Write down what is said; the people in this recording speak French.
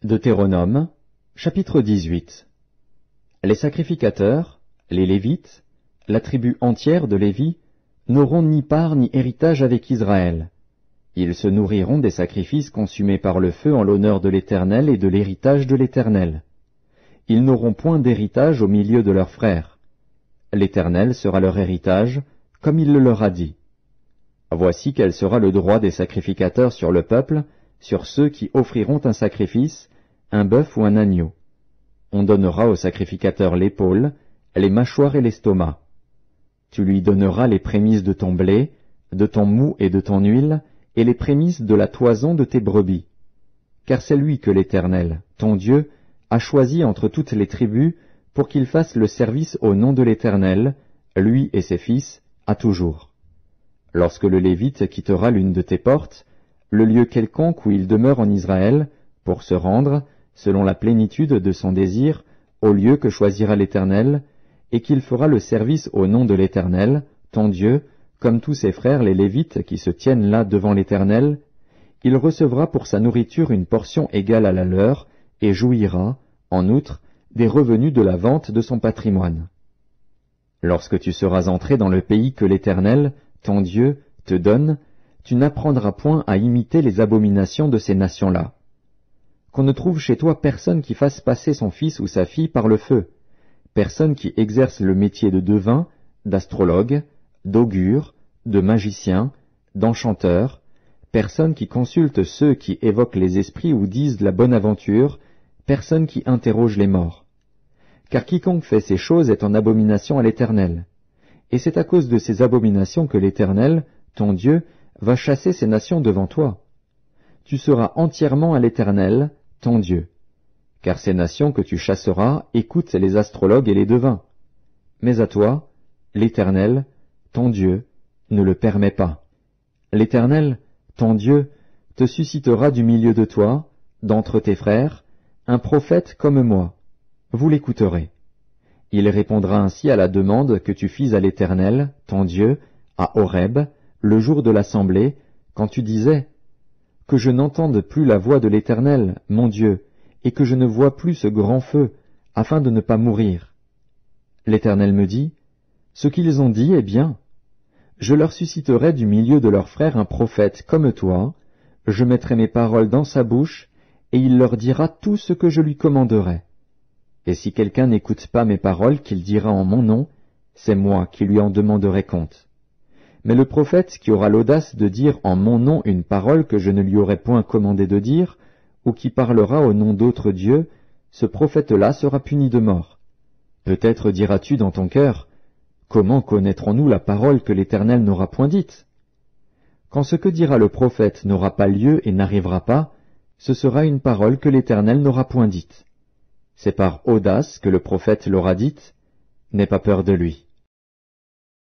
Deutéronome, chapitre 18. Les sacrificateurs, les Lévites, la tribu entière de Lévi, n'auront ni part ni héritage avec Israël. Ils se nourriront des sacrifices consumés par le feu en l'honneur de l'Éternel et de l'héritage de l'Éternel. Ils n'auront point d'héritage au milieu de leurs frères. L'Éternel sera leur héritage, comme il le leur a dit. Voici quel sera le droit des sacrificateurs sur le peuple, sur ceux qui offriront un sacrifice, un bœuf ou un agneau. On donnera au sacrificateur l'épaule, les mâchoires et l'estomac. Tu lui donneras les prémices de ton blé, de ton moût et de ton huile, et les prémices de la toison de tes brebis. Car c'est lui que l'Éternel, ton Dieu, a choisi entre toutes les tribus pour qu'il fasse le service au nom de l'Éternel, lui et ses fils, à toujours. Lorsque le Lévite quittera l'une de tes portes, le lieu quelconque où il demeure en Israël, pour se rendre, selon la plénitude de son désir, au lieu que choisira l'Éternel, et qu'il fera le service au nom de l'Éternel, ton Dieu, comme tous ses frères les Lévites qui se tiennent là devant l'Éternel, il recevra pour sa nourriture une portion égale à la leur, et jouira, en outre, des revenus de la vente de son patrimoine. Lorsque tu seras entré dans le pays que l'Éternel, ton Dieu, te donne, tu n'apprendras point à imiter les abominations de ces nations-là. Qu'on ne trouve chez toi personne qui fasse passer son fils ou sa fille par le feu, personne qui exerce le métier de devin, d'astrologue, d'augure, de magicien, d'enchanteur, personne qui consulte ceux qui évoquent les esprits ou disent la bonne aventure, personne qui interroge les morts. Car quiconque fait ces choses est en abomination à l'Éternel. Et c'est à cause de ces abominations que l'Éternel, ton Dieu, va chasser ces nations devant toi. Tu seras entièrement à l'Éternel, ton Dieu. Car ces nations que tu chasseras écoutent les astrologues et les devins. Mais à toi, l'Éternel, ton Dieu, ne le permet pas. L'Éternel, ton Dieu, te suscitera du milieu de toi, d'entre tes frères, un prophète comme moi. Vous l'écouterez. Il répondra ainsi à la demande que tu fis à l'Éternel, ton Dieu, à Horeb, le jour de l'assemblée, quand tu disais « Que je n'entende plus la voix de l'Éternel, mon Dieu, et que je ne vois plus ce grand feu, afin de ne pas mourir. » L'Éternel me dit « Ce qu'ils ont dit est bien. Je leur susciterai du milieu de leurs frères un prophète comme toi, je mettrai mes paroles dans sa bouche, et il leur dira tout ce que je lui commanderai. Et si quelqu'un n'écoute pas mes paroles qu'il dira en mon nom, c'est moi qui lui en demanderai compte. Mais le prophète qui aura l'audace de dire en mon nom une parole que je ne lui aurai point commandé de dire, ou qui parlera au nom d'autres dieux, ce prophète-là sera puni de mort. Peut-être diras-tu dans ton cœur, « Comment connaîtrons-nous la parole que l'Éternel n'aura point dite ?» Quand ce que dira le prophète n'aura pas lieu et n'arrivera pas, ce sera une parole que l'Éternel n'aura point dite. C'est par audace que le prophète l'aura dite, n'aie pas peur de lui.